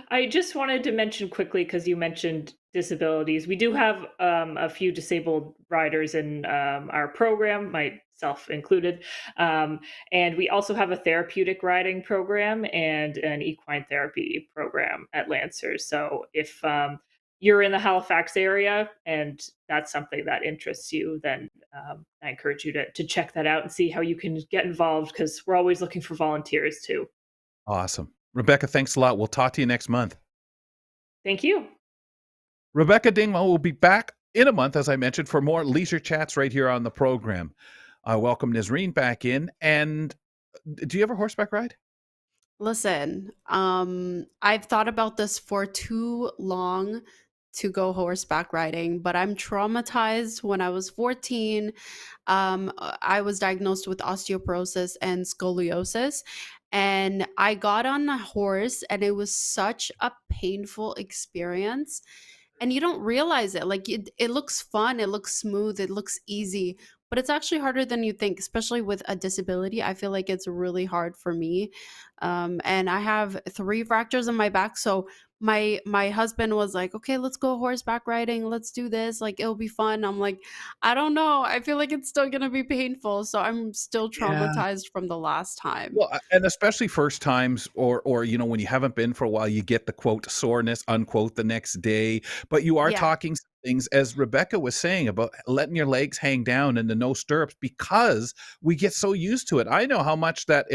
I just wanted to mention quickly because you mentioned disabilities. We do have a few disabled riders in our program, myself included. And we also have a therapeutic riding program and an equine therapy program at Lancers. So if you're in the Halifax area and that's something that interests you, then I encourage you to check that out and see how you can get involved because we're always looking for volunteers too. Awesome. Rebecca, thanks a lot. We'll talk to you next month. Thank you. Rebecca Dingwell will be back in a month, as I mentioned, for more leisure chats right here on the program. I welcome Nazreen back in. And do you ever horseback ride? Listen, I've thought about this for too long to go horseback riding, but I'm traumatized. When I was 14, I was diagnosed with osteoporosis and scoliosis, and I got on a horse, and it was such a painful experience. And you don't realize it. Like it looks fun, it looks smooth, it looks easy, but it's actually harder than you think, especially with a disability. I feel like it's really hard for me. And I have 3 fractures in my back. So my husband was like, okay, let's go horseback riding. Let's do this. Like it'll be fun. I'm like, I don't know. I feel like it's still gonna be painful. So I'm still Yeah. traumatized from the last time. Well, and especially first times, or when you haven't been for a while, you get the quote soreness unquote the next day. But you are Yeah. talking some things, as Rebecca was saying, about letting your legs hang down and the no stirrups, because we get so used to it. I know how much that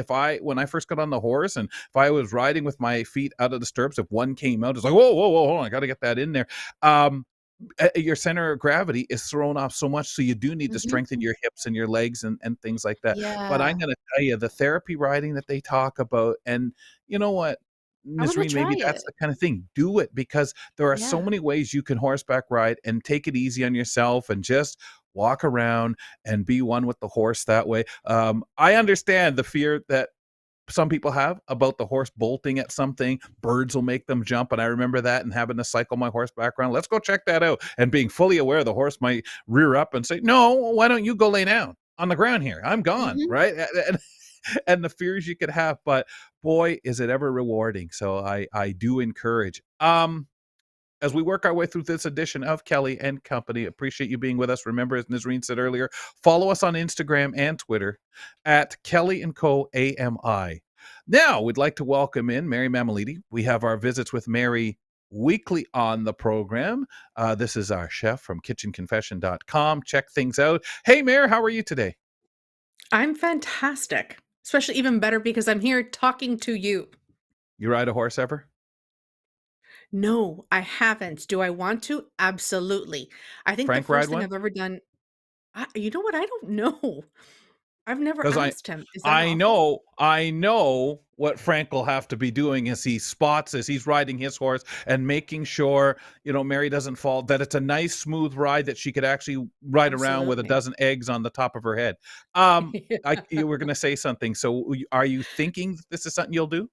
when I first got on the horse, and if I was riding with my feet out of the stirrups, if one came out, it's like, whoa, whoa, whoa, hold on, I got to get that in there. Um, your center of gravity is thrown off so much, so you do need to Hmm. strengthen your hips and your legs and things like that. But I'm Yeah. going to tell you, the therapy riding that they talk about, and you know what, I want to Nazreen, try maybe that's it. the kind of thing. Do it, because there are so Yeah. many ways you can horseback ride and take it easy on yourself and just walk around and be one with the horse that way. I understand the fear that some people have about the horse bolting at something. Birds will make them jump, and I remember that, and having to cycle my horse back around. Let's go check that out, and being fully aware the horse might rear up and say, no, why don't you go lay down on the ground here, I'm gone, Hmm. right? And the fears you could have, but boy, is it ever rewarding. So I do encourage, as we work our way through this edition of Kelly and Company. Appreciate you being with us. Remember, as Nazreen said earlier, follow us on Instagram and Twitter at Kelly and Co. AMI. Now, we'd like to welcome in Mary Mammoliti. We have our visits with Mary weekly on the program. This is our chef from kitchenconfession.com. Check things out. Hey, Mary, how are you today? I'm fantastic, especially even better because I'm here talking to you. You ride a horse ever? No, I haven't. Do I want to? Absolutely. I think the Frank ride first thing one? I've ever done, you know what? I don't know. I've never Because asked him. Is that awful? I know what Frank will have to be doing as he spots as he's riding his horse and making sure, Mary doesn't fall, that it's a nice smooth ride that she could actually ride around with a Absolutely. dozen eggs on the top of her head. You were going to say something. So are you thinking this is something you'll do?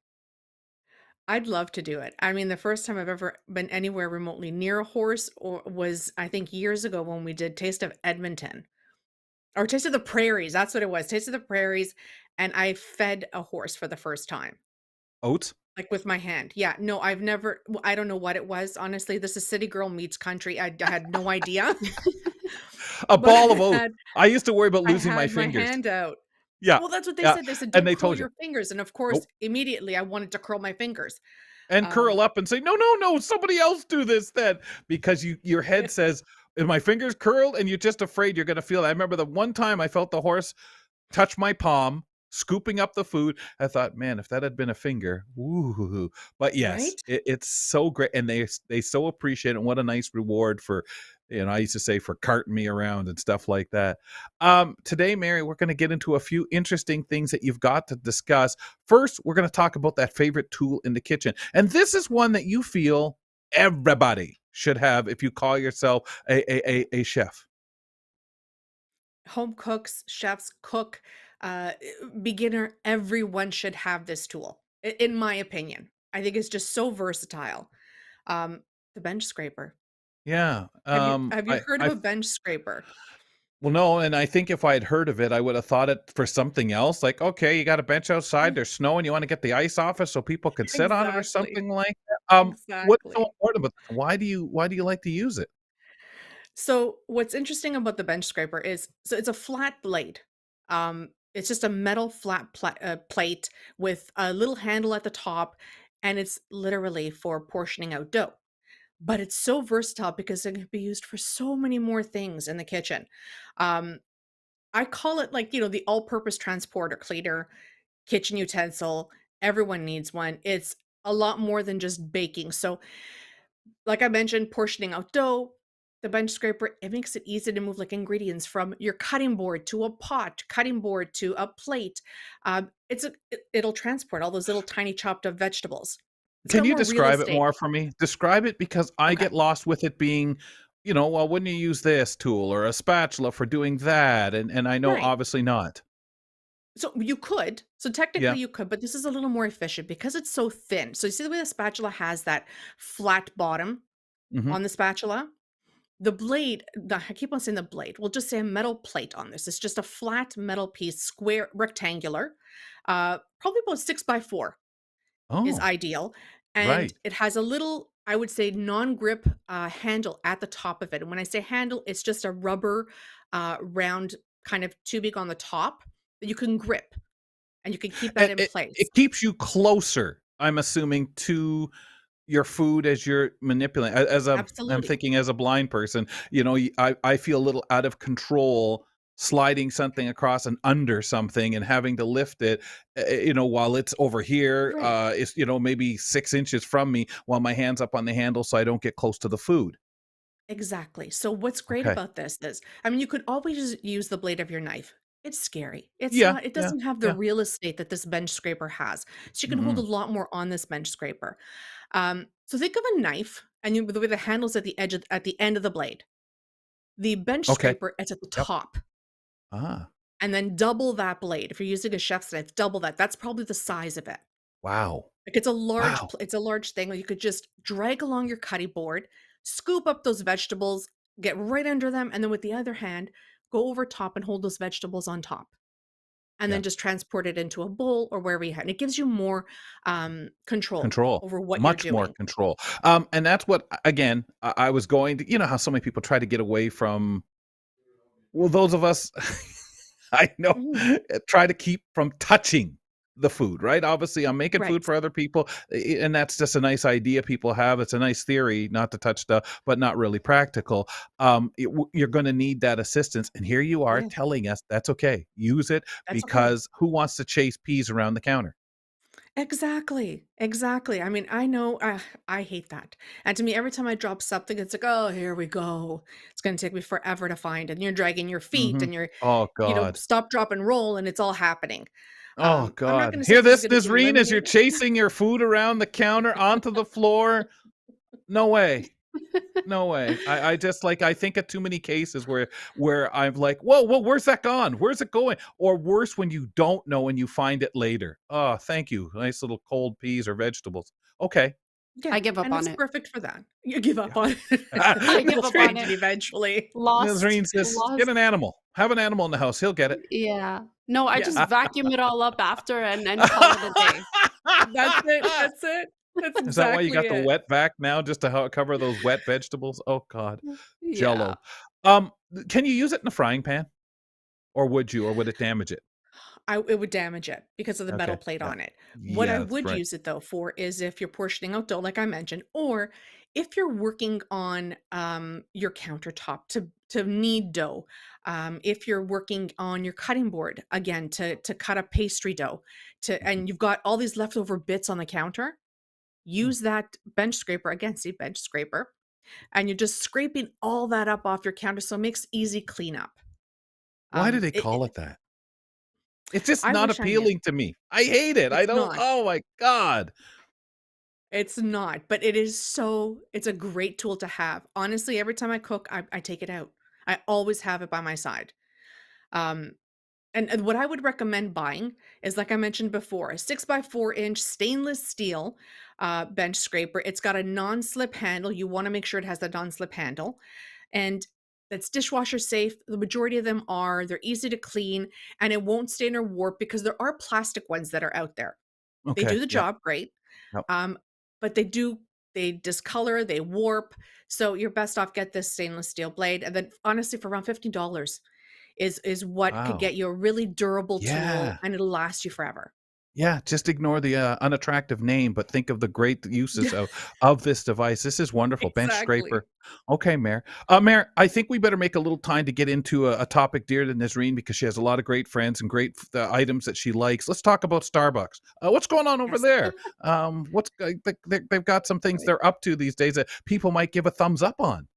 I'd love to do it. I mean, the first time I've ever been anywhere remotely near a horse was, I think, years ago when we did Taste of Edmonton or Taste of the Prairies. That's what it was. Taste of the Prairies. And I fed a horse for the first time. Oats? Like, with my hand. Yeah, no, I don't know what it was, honestly. This is city girl meets country. I had no idea, A but ball of oats. I used to worry about I losing my had my fingers. hand out. Yeah. Well, that's what they Yeah. said. They said, And "Don't they curl told you, your fingers," and of course, nope. immediately I wanted to curl my fingers. And curl Um, up and say, "No, no, no, somebody else do this then," because your head says, "Is my fingers curled?" And you're just afraid you're gonna feel it. I remember the one time I felt the horse touch my palm, scooping up the food. I thought, "Man, if that had been a finger, woo." But yes, right? it's so great, and they so appreciate it, and what a nice reward for, I used to say, for carting me around and stuff like that. Today, Mary, we're gonna get into a few interesting things that you've got to discuss. First, we're gonna talk about that favorite tool in the kitchen, and this is one that you feel everybody should have if you call yourself a chef. Home cooks, chefs, beginner, everyone should have this tool, in my opinion. I think it's just so versatile. Um, the bench scraper. Yeah, Have you heard of I a bench scraper? well, no, and I think if I had heard of it, I would have thought it for something else. Like, okay, you got a bench outside, Mm, there's snow, and you want to get the ice off it so people could sit on it or exactly. something like that. What's so Exactly. important about this? Why do you like to use it? So what's interesting about the bench scraper is so it's a flat blade. It's just a metal plate with a little handle at the top, and it's literally for portioning out dough. But it's so versatile because it can be used for so many more things in the kitchen. Um, I call it like, the all-purpose transporter cleaner, kitchen utensil. Everyone needs one. It's a lot more than just baking. So like I mentioned, portioning out dough, the bench scraper, it makes it easy to move like ingredients from your cutting board to a pot, cutting board to a plate. It'll transport all those little tiny chopped up vegetables. It's Can got you more real describe it estate. more for me? Describe it because I Okay. get lost with it being, well, wouldn't you use this tool or a spatula for doing that? And I know Right. obviously not. So you could. So Yeah. technically you could, but this is a little more efficient because it's so thin. So you see the way the spatula has that flat bottom Hmm. on the spatula? I keep on saying the blade. We'll just say a metal plate on this. It's just a flat metal piece, square, rectangular, probably about 6 by 4 is Oh, ideal. And right. it has a little, I would say, non-grip handle at the top of it. And when I say handle, it's just a rubber round kind of tubing on the top that you can grip and you can keep that It, in it place. it keeps you closer, I'm assuming, to your food as you're manipulating. I'm Absolutely. thinking as a blind person, I feel a little out of control sliding something across and under something and having to lift it, while it's over here, Right. it's, maybe 6 inches from me while my hand's up on the handle so I don't get close to the food. Exactly. So what's great Okay. about this is, I mean, you could always just use the blade of your knife. It's scary. It's Yeah, not, it yeah, doesn't have the yeah. real estate that this bench scraper has. So you can hold a Mhm. lot more on this bench scraper. So think of a knife and the way the handle's at the at the end of the blade. The bench Okay. scraper is at the Yep. top. Ah, And then double that blade. If you're using a chef's knife, double that. That's probably the size of it. wow. Like it's a large Wow. it's a large thing where you could just drag along your cutting board, scoop up those vegetables, get right under them, and then with the other hand, go over top and hold those vegetables on top. And Yeah. then just transport it into a bowl or wherever you have. And it gives you more control Control. over what you're Much more doing. control. And that's what, again, I was going to, how so many people try to get away from, well, those of us, I know, Mhm. try to keep from touching the food, right? Obviously, I'm making food Right. for other people, and that's just a nice idea people have. It's a nice theory not to touch stuff, but not really practical. You're going to need that assistance, and here you are Yeah, telling us that's okay. Use it that's okay. because who wants to chase peas around the counter? Exactly. Exactly. I mean, I know I hate that. And to me, every time I drop something, it's like, oh, here we go. It's going to take me forever to find. And you're dragging your feet Hmm. and you're, Oh God. stop, drop, and roll, and it's all happening. Oh I'm not going God. to say Hear this is this, going to Nazreen, as you're eliminate it. chasing your food around the counter onto the floor. No way. No way. I just, like, I think of too many cases where I'm like, "Whoa, whoa, where's that gone? Where's it going?" Or worse, when you don't know and you find it later. "Oh, thank you. Nice little cold peas or vegetables." Okay. Yeah. I give up And on it's it. perfect for that. You give up Yeah. on I it. give We'll up on find it it. eventually. Lost. Nazreen says, "Get Lost. an animal. Have an animal in the house. He'll get it." Yeah. No, I Yes. just vacuum it all up after and call it a day. That's it. That's it. That's Is that why you exactly got the it. wet vac now, just to cover those wet vegetables? Oh God. Yeah. Jello. Can you use it in a frying pan? Or would you? Or would it damage it? it would damage it because of the metal Okay. plate Yeah. on it. What I Yeah, that's would right. use it though for is if you're portioning out dough, like I mentioned, or if you're working on your countertop to knead dough, if you're working on your cutting board again to cut a pastry dough, Mhm. and you've got all these leftover bits on the counter, Hmm. use that bench scraper again. See bench scraper, and you're just scraping all that up off your counter, so it makes easy cleanup. Why do they It, call it it that? It's just I not wish I knew. appealing to me. I hate it. I It's don't, not. oh my God. It's not, but it's a great tool to have. Honestly, every time I cook, I take it out. I always have it by my side. Um, and what I would recommend buying is, like I mentioned before, a 6 by 4 inch stainless steel bench scraper. It's got a non-slip handle. You want to make sure it has the non-slip handle, and that's dishwasher safe. The majority of them are. They're easy to clean, and it won't stain or warp because there are plastic ones that are out there. They Okay. do the Yep. job great, Yep. um, but they discolor, they warp. So you're best off get this stainless steel blade, and then honestly, for around $50 is what could Wow. get you a really durable tool, Yeah. and it'll last you forever. Yeah, just ignore the, unattractive name, but think of the great uses of this device. This is wonderful. Bench Exactly. scraper. Okay, Mayor. Mayor, I think we better make a little time to get into a topic dear to Nazreen because she has a lot of great friends and great items that she likes. Let's talk about Starbucks. What's going on over Yes. there? What's they've got some things they're up to these days that people might give a thumbs up on.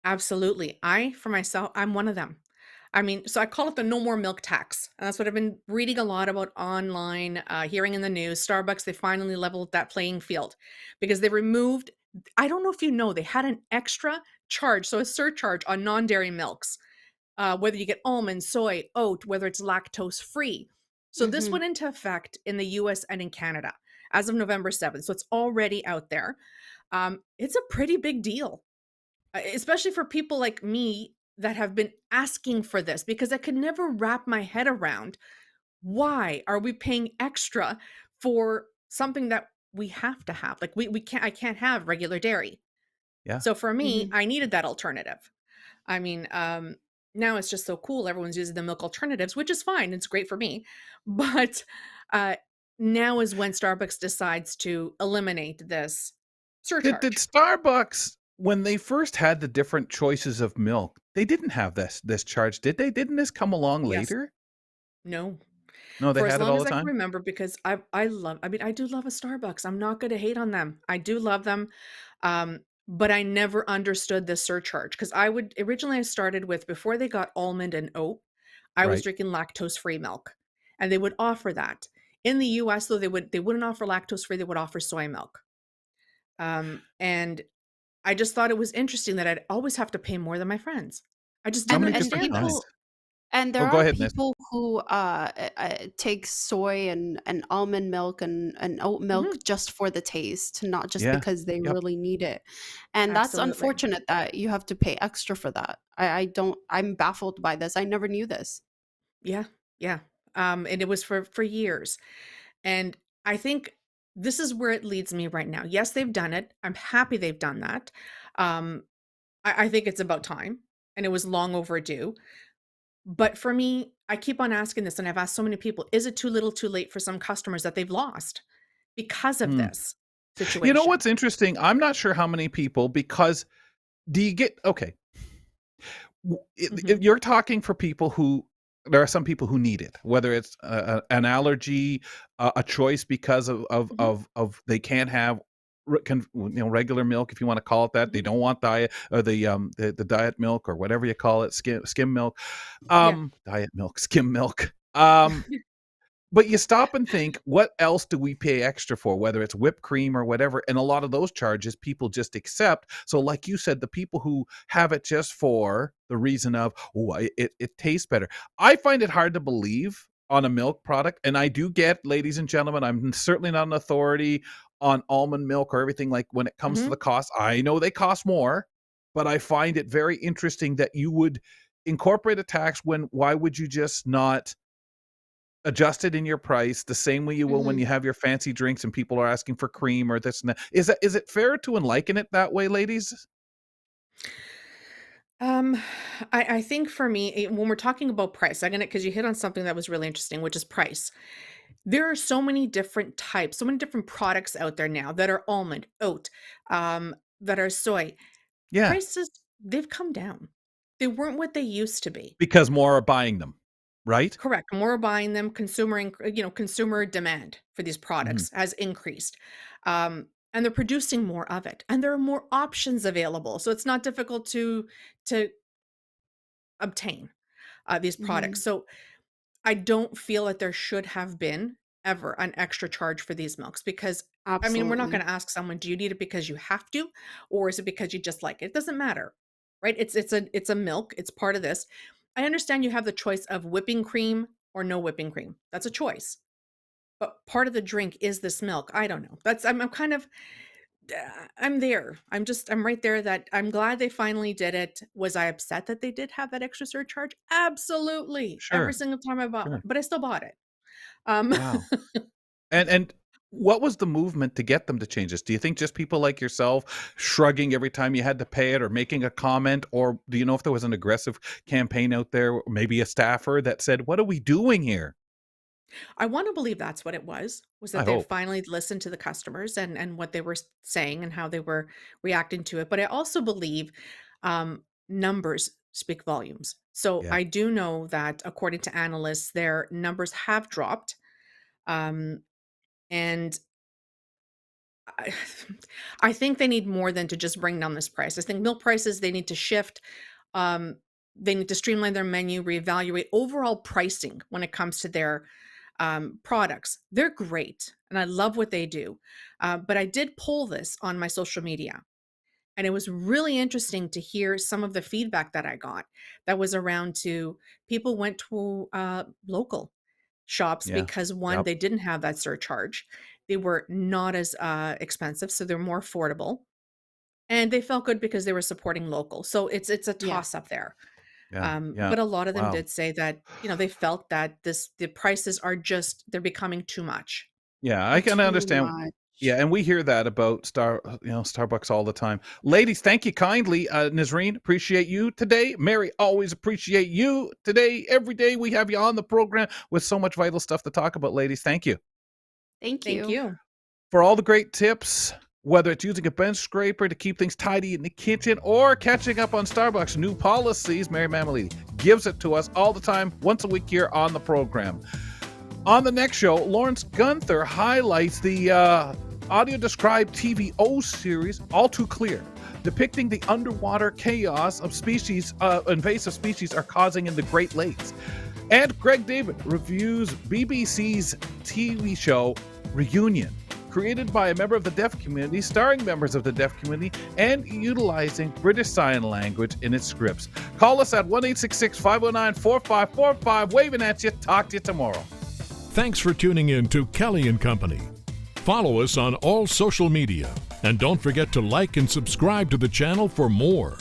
Absolutely. I, for myself, I'm one of them. I mean, so I call it the no more milk tax. And that's what I've been reading a lot about online, hearing in the news. Starbucks, they finally leveled that playing field because they removed, I don't know if you know, they had an extra charge, so a surcharge on non dairy milks, whether you get almond, soy, oat, whether it's lactose free. So this Hmm. went into effect in the US and in Canada as of November 7th. So it's already out there. It's a pretty big deal, especially for people like me that have been asking for this because I could never wrap my head around why are we paying extra for something that we have to have. Like we can't I can't have regular dairy. Yeah. So for me, Hmm. I needed that alternative. I mean, now it's just so cool. Everyone's using the milk alternatives, which is fine. It's great for me. But uh, now is when Starbucks decides to eliminate this Did surcharge. Starbucks, when they first had the different choices of milk, they didn't have this charge, did they? Didn't this come along Yes. later? No. No, they For as had it long all as the I can time? remember, because I mean, I do love a Starbucks. I'm not gonna hate on them. I do love them. But I never understood the surcharge because I would originally I started with before they got almond and oat, I was Right. drinking lactose-free milk. And they would offer that. In the US, though, they wouldn't offer lactose-free, they would offer soy milk. And I just thought it was interesting that I'd always have to pay more than my friends. I just How didn't many And different understand that. kinds? people and Oh, there go are ahead, miss. people who take soy and almond milk and oat milk Mhm. just for the taste, not just Yeah. because they Yep. really need it. And that's Absolutely. unfortunate that you have to pay extra for that. I don't I'm baffled by this. I never knew this. Yeah, yeah. And it was for years. And I think this is where it leads me right now. Yes, they've done it. I'm happy they've done that. Um, I think it's about time, and it was long overdue. But for me, I keep on asking this, and I've asked so many people: Is it too little, too late for some customers that they've lost because of Hmm. this You know situation? what's interesting? I'm not sure how many people because do you get okay, Hmm. you're talking for people who there are some people who need it, whether it's an allergy, a choice because Hmm. they can't have regular milk if you want to call it that. They Hmm. don't want diet or the diet milk or whatever you call it, skim milk, Yeah. diet milk, skim milk. But you stop and think, what else do we pay extra for, whether it's whipped cream or whatever? And a lot of those charges people just accept. So, like you said, the people who have it just for the reason of, oh, it tastes better. I find it hard to believe on a milk product. And I do get, ladies and gentlemen, I'm certainly not an authority on almond milk or everything. Like when it comes to Hmm. the cost, I know they cost more, but I find it very interesting that you would incorporate a tax when why would you just not adjust it in your price the same way you will when Mhm. you have your fancy drinks and people are asking for cream or this and that. Is it fair to liken it that way, ladies? Um, I think for me, when we're talking about price, I'm gonna because you hit on something that was really interesting, which is price. There are so many different types, so many different products out there now that are almond, oat, that are soy. Yeah, Prices, they've come down. They weren't what they used to be. because more are buying them, right? Correct. More are buying them. Consumer demand for these Mhm. products has increased. And they're producing more of it. And there are more options available. So it's not difficult to obtain these products. Mhm. So I don't feel that there should have been ever an extra charge for these milks because I mean, we're not going Absolutely. to ask someone, do you need it because you have to, or is it because you just like it? It doesn't matter, right? It's a milk. It's part of this. I understand you have the choice of whipping cream or no whipping cream. That's a choice. But part of the drink is this milk. I don't know. I'm kind of I'm there. I'm right there that I'm glad they finally did it. Was I upset that they did have that extra surcharge? Absolutely. Every Sure, single time I bought one, sure. but I still bought it. Um Wow. And what was the movement to get them to change this? Do you think just people like yourself shrugging every time you had to pay it or making a comment? Or do you know if there was an aggressive campaign out there, or maybe a staffer that said, "What are we doing here?" I want to believe that's what it was I that they hope. finally listened to the customers and what they were saying and how they were reacting to it. But I also believe numbers speak volumes. So Yeah. I do know that according to analysts, their numbers have dropped. Um, and I, I think they need more than to just bring down this price. I think milk prices, they need to shift. Um, they need to streamline their menu, reevaluate overall pricing when it comes to their products. They're great, and I love what they do. But I did poll this on my social media, and it was really interesting to hear some of the feedback that I got that was around to people went to local shops Yeah. because one, Yep. they didn't have that surcharge. They were not as expensive, so they're more affordable. And they felt good because they were supporting local. So it's a Yeah. toss up there. Yeah. Yeah. But a lot of them Wow. did say that, they felt that the prices are just they're becoming too much. Yeah, I They're can too understand. Yeah, much. and we hear that about Starbucks all the time. Ladies, thank you kindly. Nazreen, appreciate you today. Mary, always appreciate you today. Every day we have you on the program with so much vital stuff to talk about, ladies. Thank you Thank Thank you. you. for all the great tips, whether it's using a bench scraper to keep things tidy in the kitchen or catching up on Starbucks new policies. Mary Mammoliti gives it to us all the time, once a week here on the program. On the next show, Lawrence Gunther highlights the audio-described TVO series, All Too Clear, depicting the underwater chaos of invasive species are causing in the Great Lakes. And Greg David reviews BBC's TV show Reunion, created by a member of the deaf community, starring members of the deaf community, and utilizing British Sign Language in its scripts. Call us at 1-866-509-4545. Waving at you. Talk to you tomorrow. Thanks for tuning in to Kelly and Company. Follow us on all social media and don't forget to like and subscribe to the channel for more.